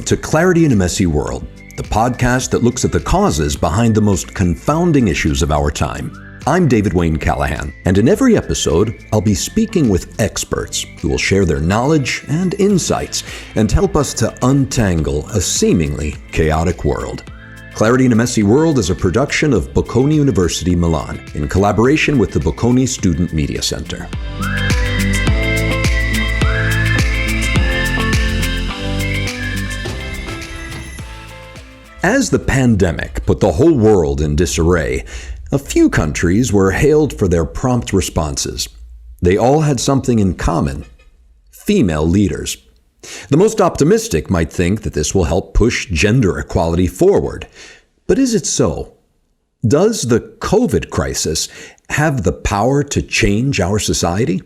Welcome to Clarity in a Messy World, the podcast that looks at the causes behind the most confounding issues of our time. I'm David Wayne Callahan, and in every episode, I'll be speaking with experts who will share their knowledge and insights and help us to untangle a seemingly chaotic world. Clarity in a Messy World is a production of Bocconi University, Milan, in collaboration with the Bocconi Student Media Center. As the pandemic put the whole world in disarray, a few countries were hailed for their prompt responses. They all had something in common: female leaders. The most optimistic might think that this will help push gender equality forward. But is it so? Does the COVID crisis have the power to change our society?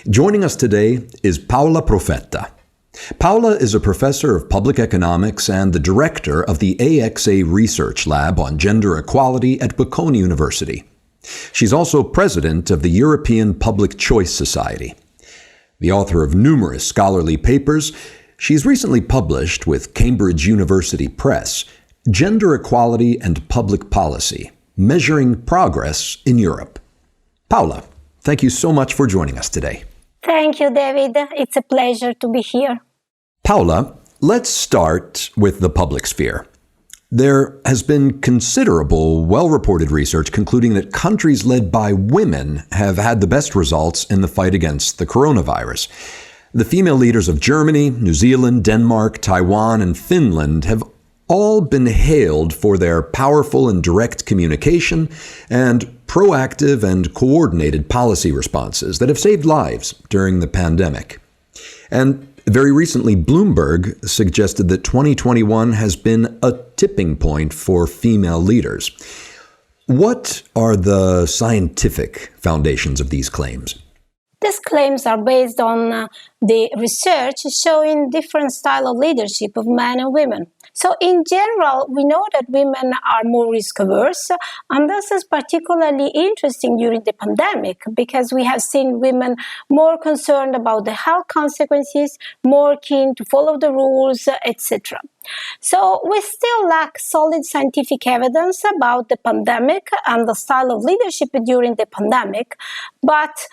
Joining us today is Paola Profeta. Paola is a professor of public economics and the director of the AXA Research Lab on gender equality at Bocconi University. She's also president of the European Public Choice Society. The author of numerous scholarly papers, she's recently published with Cambridge University Press, Gender Equality and Public Policy, Measuring Progress in Europe. Paola, thank you so much for joining us today. Thank you, David. It's a pleasure to be here. Paola, let's start with the public sphere. There has been considerable, well-reported research concluding that countries led by women have had the best results in the fight against the coronavirus. The female leaders of Germany, New Zealand, Denmark, Taiwan, and Finland have all been hailed for their powerful and direct communication and proactive and coordinated policy responses that have saved lives during the pandemic. And very recently, Bloomberg suggested that 2021 has been a tipping point for female leaders. What are the scientific foundations of these claims? These claims are based on the research showing different style of leadership of men and women. So in general, we know that women are more risk-averse, and this is particularly interesting during the pandemic because we have seen women more concerned about the health consequences, more keen to follow the rules, etc. So we still lack solid scientific evidence about the pandemic and the style of leadership during the pandemic, but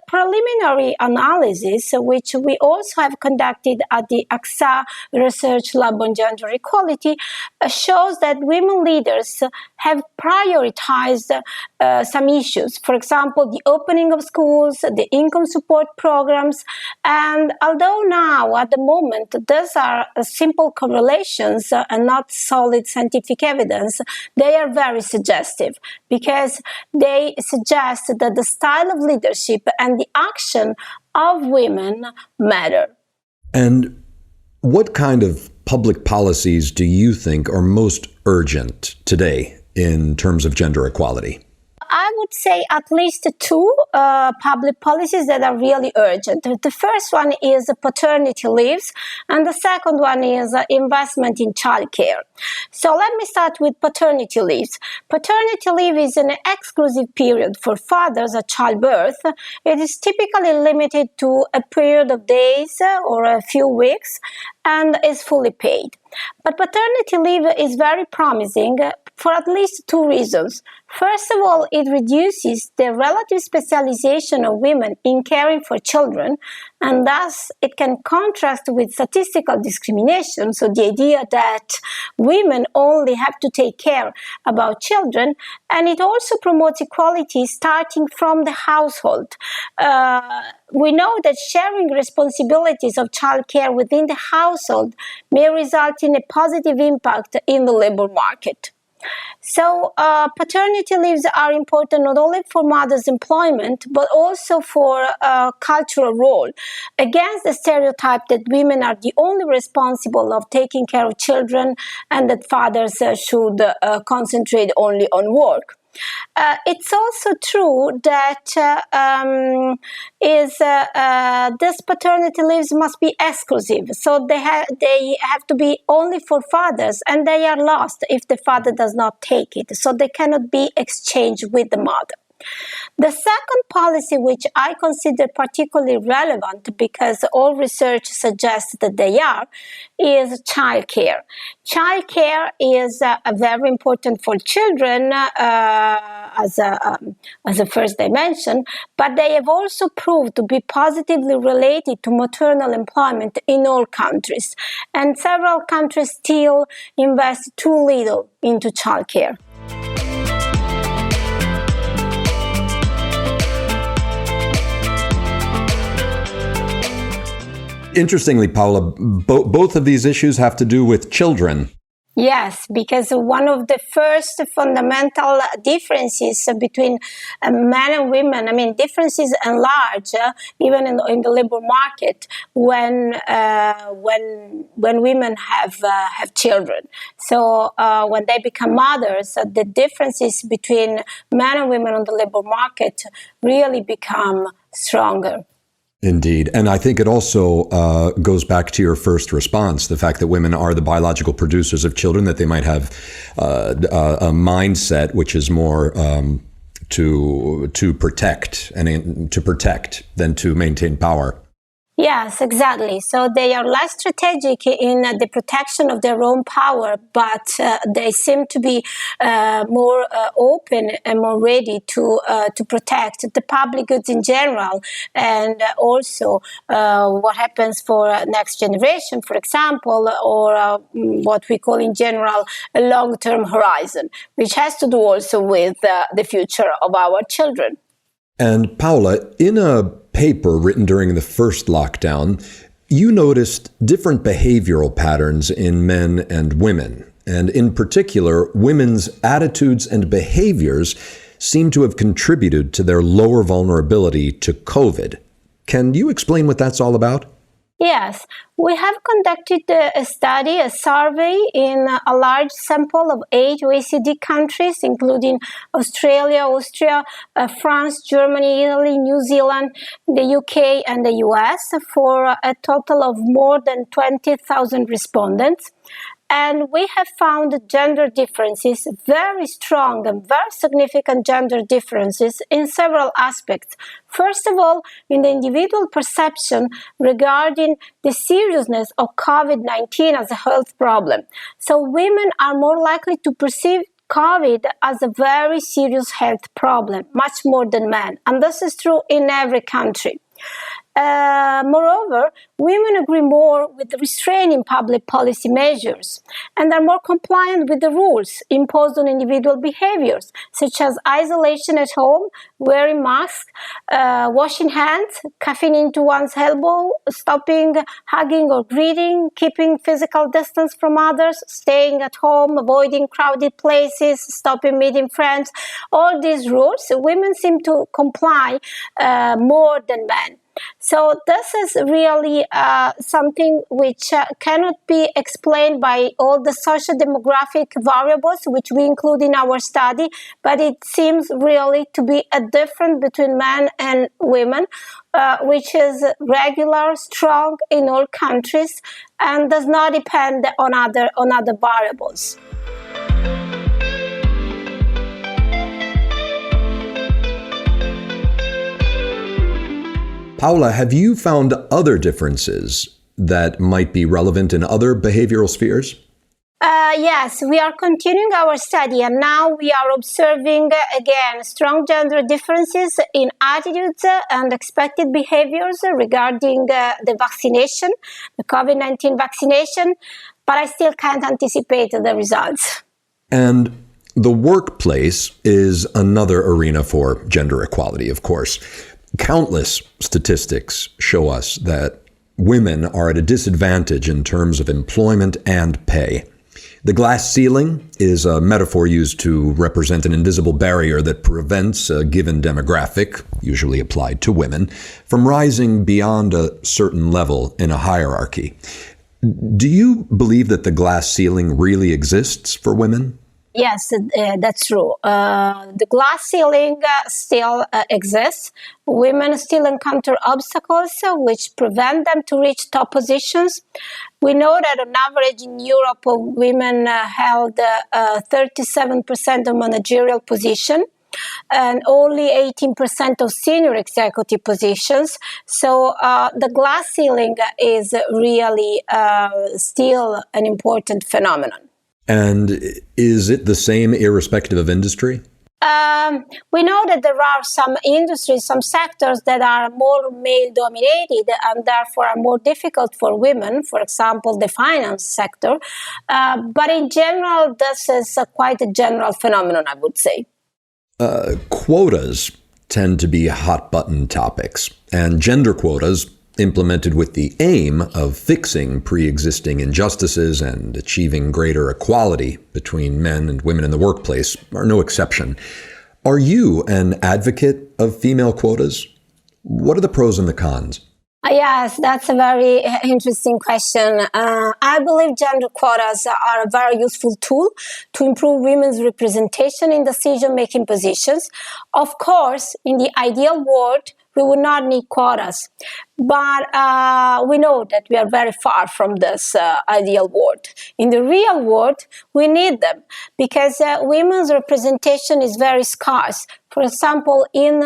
preliminary analysis, which we also have conducted at the AXA Research Lab on gender equality, shows that women leaders have prioritized some issues. For example, the opening of schools, the income support programs, and although now at the moment these are simple correlations and not solid scientific evidence, they are very suggestive because they suggest that the style of leadership and the action of women matter. And what kind of public policies do you think are most urgent today in terms of gender equality? I would say at least two public policies that are really urgent. The first one is paternity leaves, and the second one is investment in childcare. So let me start with paternity leaves. Paternity leave is an exclusive period for fathers at childbirth. It is typically limited to a period of days or a few weeks and is fully paid. But paternity leave is very promising for at least two reasons. First of all, it reduces the relative specialization of women in caring for children, and thus it can contrast with statistical discrimination, so the idea that women only have to take care about children, and it also promotes equality starting from the household. We know that sharing responsibilities of childcare within the household may result in a positive impact in the labor market. So paternity leaves are important not only for mothers' employment, but also for cultural role, against the stereotype that women are the only responsible of taking care of children and that fathers should concentrate only on work. It's also true that this paternity leaves must be exclusive, so they have to be only for fathers, and they are lost if the father does not take it, so they cannot be exchanged with the mother. The second policy, which I consider particularly relevant because all research suggests that they are, is childcare. Childcare is very important for children as a first dimension, but they have also proved to be positively related to maternal employment in all countries. And several countries still invest too little into childcare. Interestingly, Paola, both of these issues have to do with children. Yes, because one of the first fundamental differences between men and women, differences enlarge even in the labor market when women have children. So when they become mothers, the differences between men and women on the labor market really become stronger. Indeed. And I think it also goes back to your first response, the fact that women are the biological producers of children, that they might have a mindset which is more to protect than to maintain power. Yes, exactly. So they are less strategic in the protection of their own power, but they seem to be more open and more ready to protect the public goods in general, and also what happens for next generation, for example, or what we call in general a long-term horizon, which has to do also with the future of our children. And Paola, in a paper written during the first lockdown, you noticed different behavioral patterns in men and women. And in particular, women's attitudes and behaviors seem to have contributed to their lower vulnerability to COVID. Can you explain what that's all about? Yes, we have conducted a study, a survey in a large sample of 8 OECD countries, including Australia, Austria, France, Germany, Italy, New Zealand, the UK, and the US, for a total of more than 20,000 respondents. And we have found gender differences, very strong and very significant gender differences in several aspects. First of all, in the individual perception regarding the seriousness of COVID-19 as a health problem. So women are more likely to perceive COVID as a very serious health problem, much more than men. And this is true in every country. Moreover, women agree more with restraining public policy measures and are more compliant with the rules imposed on individual behaviors, such as isolation at home, wearing masks, washing hands, coughing into one's elbow, stopping hugging or greeting, keeping physical distance from others, staying at home, avoiding crowded places, stopping meeting friends. All these rules, women seem to comply more than men. So this is really something which cannot be explained by all the social demographic variables which we include in our study, but it seems really to be a difference between men and women, which is regular, strong in all countries, and does not depend on other variables. Paola, have you found other differences that might be relevant in other behavioral spheres? Yes, we are continuing our study, and now we are observing, again, strong gender differences in attitudes and expected behaviors regarding the vaccination, the COVID-19 vaccination, but I still can't anticipate the results. And the workplace is another arena for gender equality, of course. Countless statistics show us that women are at a disadvantage in terms of employment and pay. The glass ceiling is a metaphor used to represent an invisible barrier that prevents a given demographic, usually applied to women, from rising beyond a certain level in a hierarchy. Do you believe that the glass ceiling really exists for women? Yes, that's true. The glass ceiling still exists. Women still encounter obstacles which prevent them to reach top positions. We know that on average in Europe, women held 37% of managerial position. and only 18% of senior executive positions. So the glass ceiling is really still an important phenomenon. And is it the same irrespective of industry? We know that there are some industries, some sectors that are more male-dominated and therefore are more difficult for women, for example, the finance sector. But in general, this is quite a general phenomenon, I would say. Quotas tend to be hot-button topics, and gender quotas, implemented with the aim of fixing pre-existing injustices and achieving greater equality between men and women in the workplace, are no exception. Are you an advocate of female quotas? What are the pros and the cons? Yes, that's a very interesting question. I believe gender quotas are a very useful tool to improve women's representation in decision-making positions. Of course, in the ideal world, we would not need quotas. But we know that we are very far from this ideal world. In the real world, we need them because women's representation is very scarce. For example, in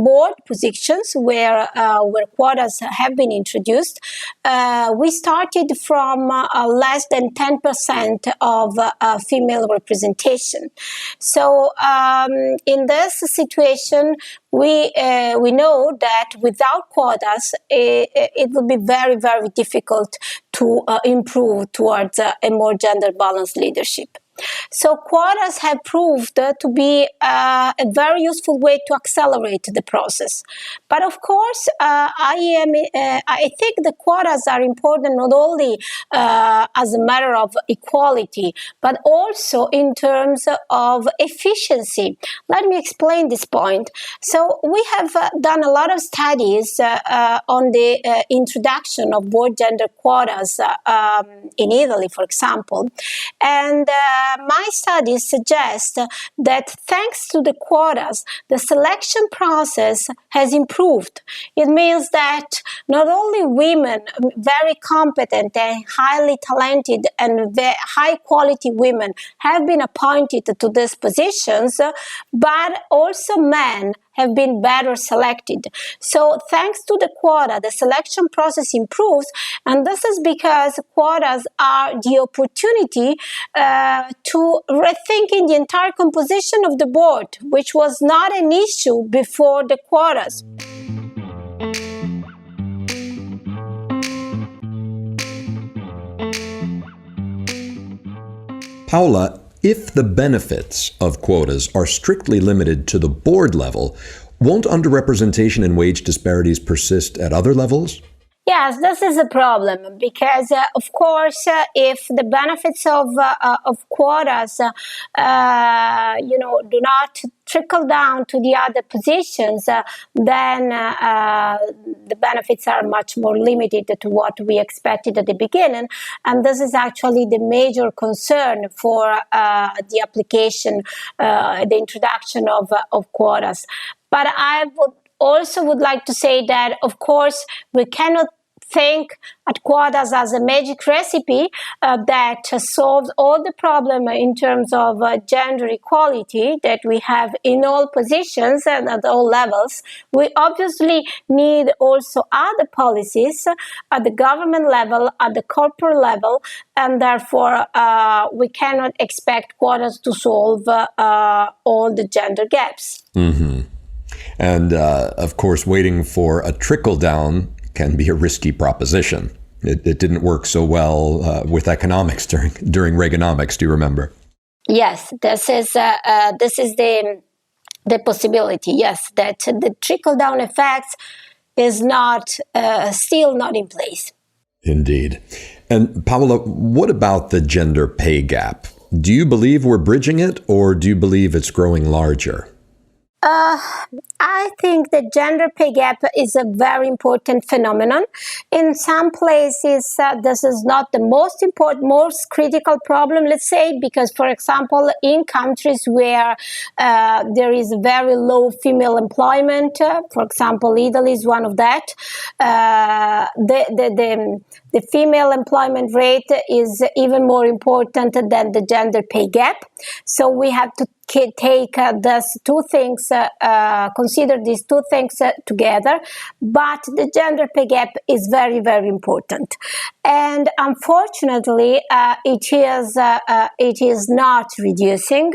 board positions where quotas have been introduced, we started from less than 10% of female representation. So in this situation, we know that without quotas, it would be very, very difficult to improve towards a more gender-balanced leadership. So quotas have proved to be a very useful way to accelerate the process. But of course, I think the quotas are important not only as a matter of equality, but also in terms of efficiency. Let me explain this point. So we have done a lot of studies on the introduction of board gender quotas in Italy, for example, and my studies suggest that thanks to the quotas, the selection process has improved. It means that not only women, very competent and highly talented and high quality women have been appointed to these positions, but also men have been better selected. So thanks to the quota, the selection process improves, and this is because quotas are the opportunity to rethinking the entire composition of the board, which was not an issue before the quotas. Paola, if the benefits of quotas are strictly limited to the board level, won't underrepresentation and wage disparities persist at other levels? Yes, this is a problem because, of course, if the benefits of quotas, do not trickle down to the other positions, then the benefits are much more limited to what we expected at the beginning. And this is actually the major concern for the application, the introduction of quotas. But I would like to say that, of course, we cannot think at quotas as a magic recipe that solves all the problem in terms of gender equality that we have in all positions and at all levels. We obviously need also other policies at the government level, at the corporate level, and therefore we cannot expect quotas to solve all the gender gaps. Mm-hmm. And of course, waiting for a trickle down can be a risky proposition. It didn't work so well with economics during Reaganomics. Do you remember? Yes, this is the possibility. Yes, that the trickle down effect is not still not in place. Indeed. And Paola, what about the gender pay gap? Do you believe we're bridging it, or do you believe it's growing larger? I think the gender pay gap is a very important phenomenon. In some places, this is not the most important, most critical problem, let's say, because, for example, in countries where there is very low female employment, for example, Italy is one of that, the female employment rate is even more important than the gender pay gap. So we have to take these two things, consider these two things together, but the gender pay gap is very, very important. And unfortunately, it is not reducing.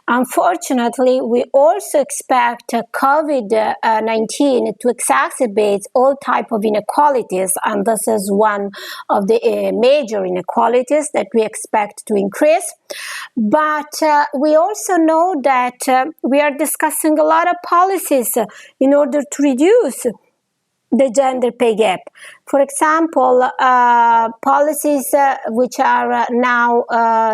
Unfortunately, we also expect COVID-19 to exacerbate all type of inequalities, and this is one of the major inequalities that we expect to increase. But we also know that we are discussing a lot of policies in order to reduce the gender pay gap. For example, policies which are now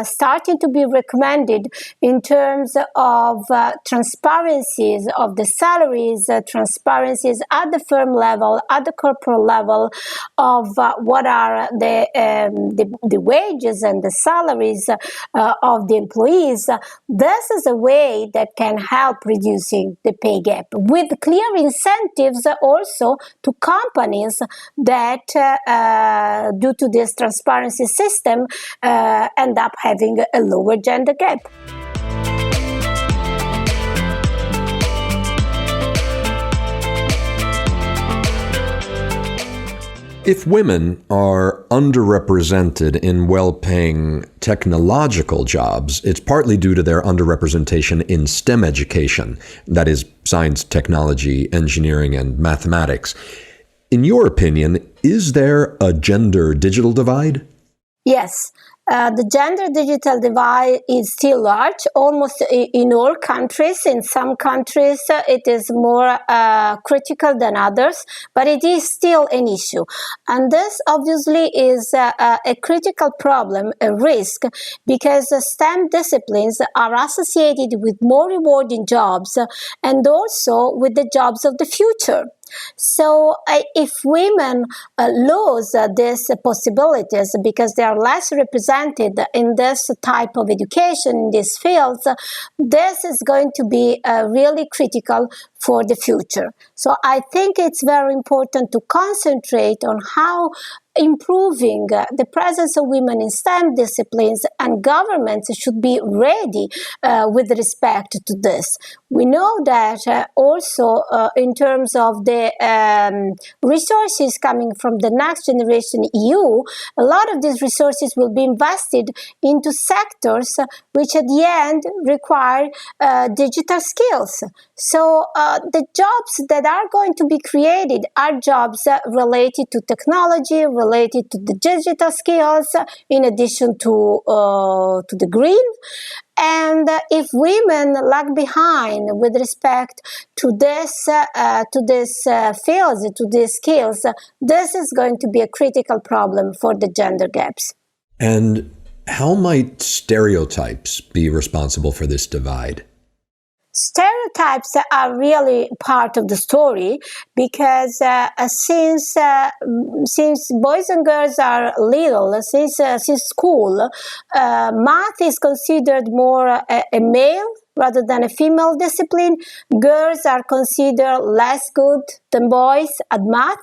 starting to be recommended in terms of transparencies of the salaries, transparencies at the firm level, at the corporate level, of what are the wages and the salaries of the employees. This is a way that can help reducing the pay gap, with clear incentives also to companies that, due to this transparency system, end up having a lower gender gap. If women are underrepresented in well-paying technological jobs, it's partly due to their underrepresentation in STEM education, that is, science, technology, engineering, and mathematics. In your opinion, is there a gender digital divide? Yes. The gender digital divide is still large, almost in all countries. In some countries, it is more critical than others, but it is still an issue. And this obviously is a critical problem, a risk, because STEM disciplines are associated with more rewarding jobs and also with the jobs of the future. So if women lose these possibilities because they are less represented in this type of education, in these fields, this is going to be really critical for the future. So I think it's very important to concentrate on how improving the presence of women in STEM disciplines, and governments should be ready with respect to this. We know that also in terms of the resources coming from the Next Generation EU, a lot of these resources will be invested into sectors which at the end require digital skills. So the jobs that are going to be created are jobs related to technology, related to the digital skills, in addition to the green. And if women lag behind with respect to this fields, to these skills, this is going to be a critical problem for the gender gaps. And how might stereotypes be responsible for this divide? Stereotypes are really part of the story, because since boys and girls are little, since school, math is considered more a male rather than a female discipline. Girls are considered less good than boys at math,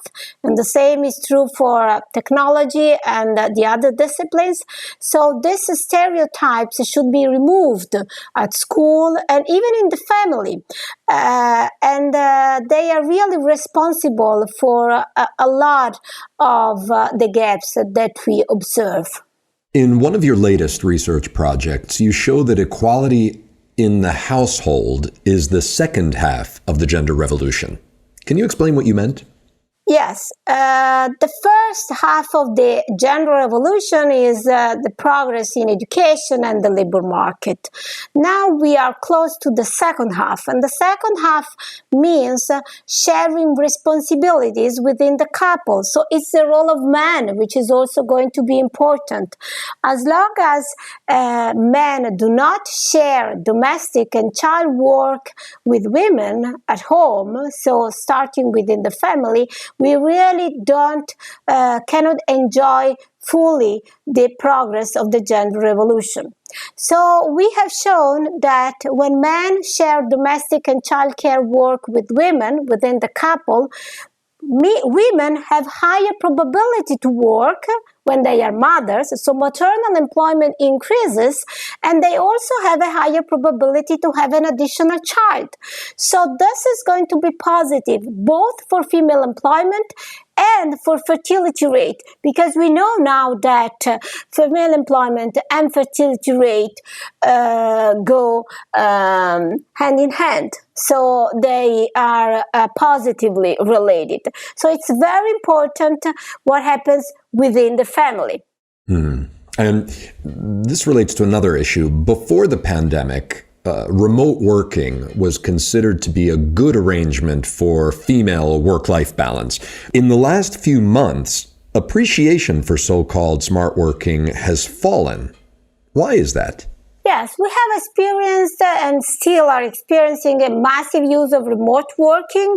and the same is true for technology and the other disciplines. So these stereotypes should be removed at school and even in the family. And they are really responsible for a lot of the gaps that we observe. In one of your latest research projects, you show that equality in the household is the second half of the gender revolution. Can you explain what you meant? Yes, the first half of the gender revolution is the progress in education and the labor market. Now we are close to the second half, and the second half means sharing responsibilities within the couple. So it's the role of men, which is also going to be important. As long as men do not share domestic and child work with women at home, so starting within the family, we really cannot enjoy fully the progress of the gender revolution. So we have shown that when men share domestic and childcare work with women within the couple, women have higher probability to work when they are mothers. So maternal employment increases, and they also have a higher probability to have an additional child. So this is going to be positive both for female employment and for fertility rate, because we know now that female employment and fertility rate go hand in hand. So they are positively related. So it's very important what happens within the family. And this relates to another issue. Before the pandemic, remote working was considered to be a good arrangement for female work-life balance. In the last few months, appreciation for so-called smart working has fallen. Why is that? Yes, we have experienced and still are experiencing a massive use of remote working,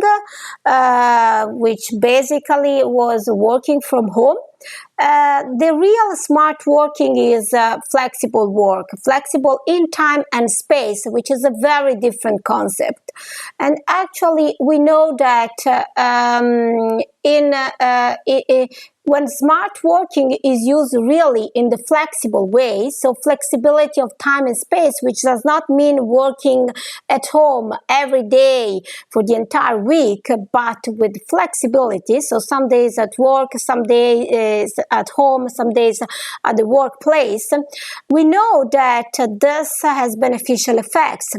which basically was working from home. The real smart working is flexible work, flexible in time and space, which is a very different concept. And actually, we know that when smart working is used really in the flexible way, so flexibility of time and space, which does not mean working at home every day for the entire week, but with flexibility. So some days at work, some days at home, some days at the workplace. We know that this has beneficial effects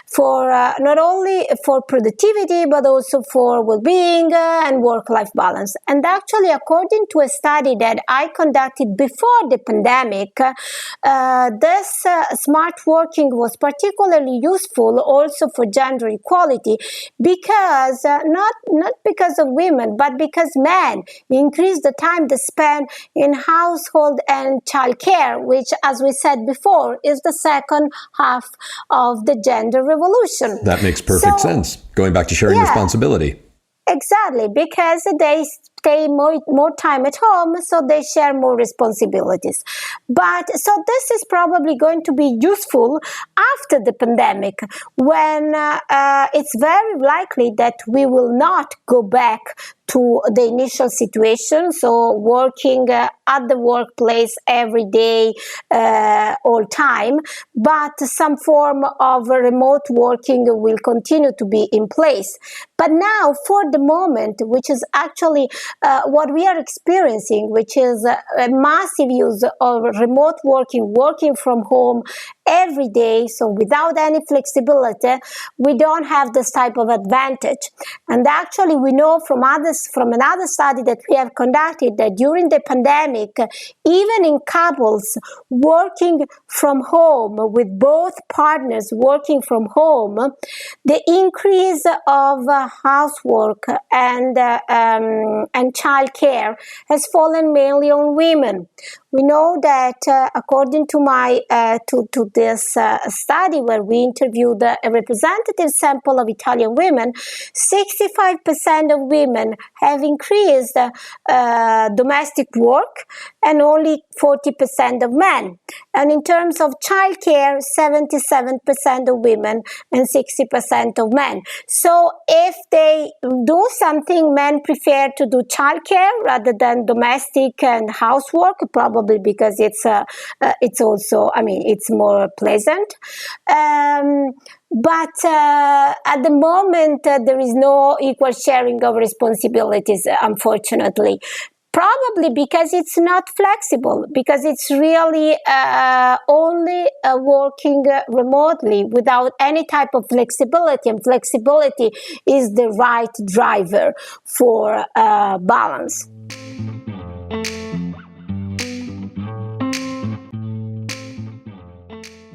for not only for productivity, but also for well-being and work-life balance. And actually, according to a study that I conducted before the pandemic, this smart working was particularly useful also for gender equality, because not because of women, but because men increased the time they spend in household and childcare, which, as we said before, is the second half of the gender revolution. That makes perfect sense. Going back to sharing responsibility. Exactly, because they stay more time at home, so they share more responsibilities. But so this is probably going to be useful after the pandemic, when it's very likely that we will not go back to the initial situation, so working at the workplace every day, all time, but some form of remote working will continue to be in place. But now, for the moment, which is actually what we are experiencing, which is a massive use of remote working, working from home every day, so without any flexibility, we don't have this type of advantage. And actually, we know from another study that we have conducted that during the pandemic, even in couples working from home, with both partners working from home, the increase of housework and childcare has fallen mainly on women. We know that according to to this study, where we interviewed a representative sample of Italian women, 65% of women have increased domestic work, and only 40% of men. And in terms of childcare, 77% of women and 60% of men. So if they do something, men prefer to do childcare rather than domestic and housework, probably because it's also, it's more pleasant. But at the moment, there is no equal sharing of responsibilities, unfortunately. Probably because it's not flexible, because it's really only working remotely without any type of flexibility, and flexibility is the right driver for balance.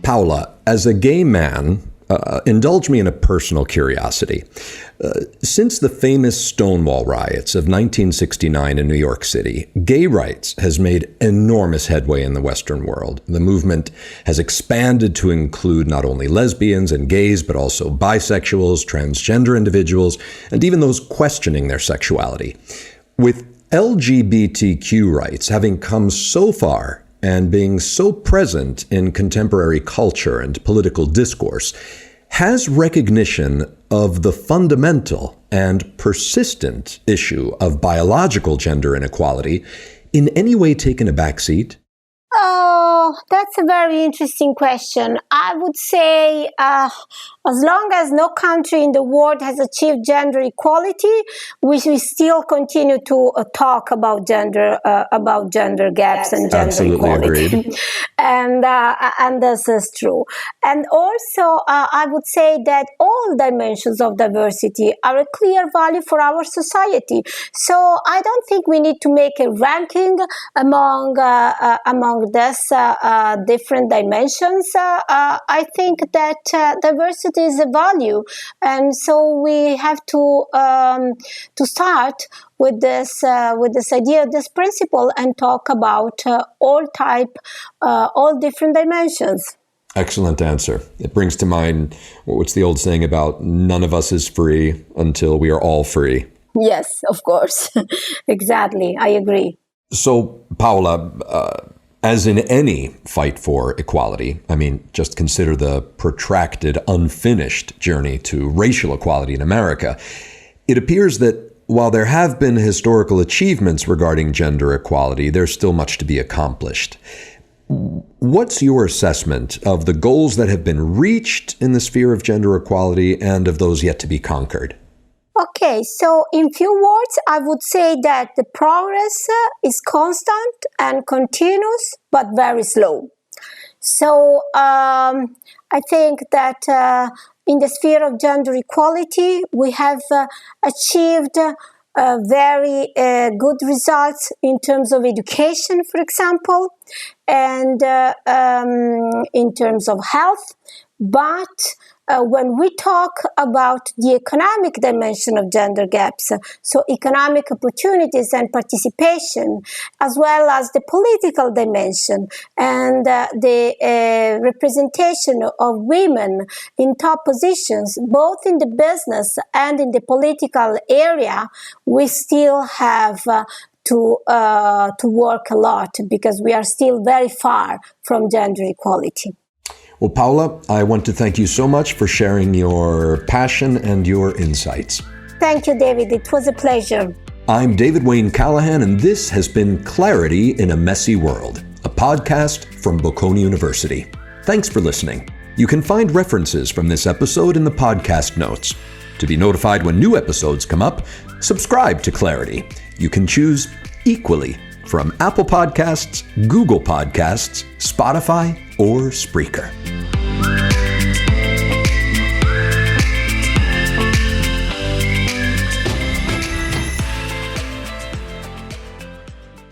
Paola, as a gay man, indulge me in a personal curiosity. Since the famous Stonewall riots of 1969 in New York City, gay rights has made enormous headway in the Western world. The movement has expanded to include not only lesbians and gays, but also bisexuals, transgender individuals, and even those questioning their sexuality. With LGBTQ rights having come so far and being so present in contemporary culture and political discourse, has recognition of the fundamental and persistent issue of biological gender inequality in any way taken a backseat? Oh, that's a very interesting question. I would say as long as no country in the world has achieved gender equality, we should still continue to talk about gender gaps and gender Absolutely equality. Agreed. And this is true. And also, I would say that all dimensions of diversity are a clear value for our society. So I don't think we need to make a ranking among these different dimensions. I think that diversity is a value, and so we have to start with this idea, this principle, and talk about all different dimensions. Excellent answer. It brings to mind what's the old saying about none of us is free until we are all free. Yes, of course. Exactly. I agree. So, Paola, as in any fight for equality, I mean, just consider the protracted, unfinished journey to racial equality in America. It appears that while there have been historical achievements regarding gender equality, there's still much to be accomplished. What's your assessment of the goals that have been reached in the sphere of gender equality and of those yet to be conquered? Okay, so in few words, I would say that the progress is constant and continuous, but very slow. So I think that in the sphere of gender equality, we have achieved very good results in terms of education, for example, and in terms of health, but when we talk about the economic dimension of gender gaps, so economic opportunities and participation, as well as the political dimension and the representation of women in top positions, both in the business and in the political area, we still have to work a lot because we are still very far from gender equality. Well, Paola, I want to thank you so much for sharing your passion and your insights. Thank you, David. It was a pleasure. I'm David Wayne Callahan, and this has been Clarity in a Messy World, a podcast from Bocconi University. Thanks for listening. You can find references from this episode in the podcast notes. To be notified when new episodes come up, subscribe to Clarity. You can choose equally from Apple Podcasts, Google Podcasts, Spotify, or Spreaker.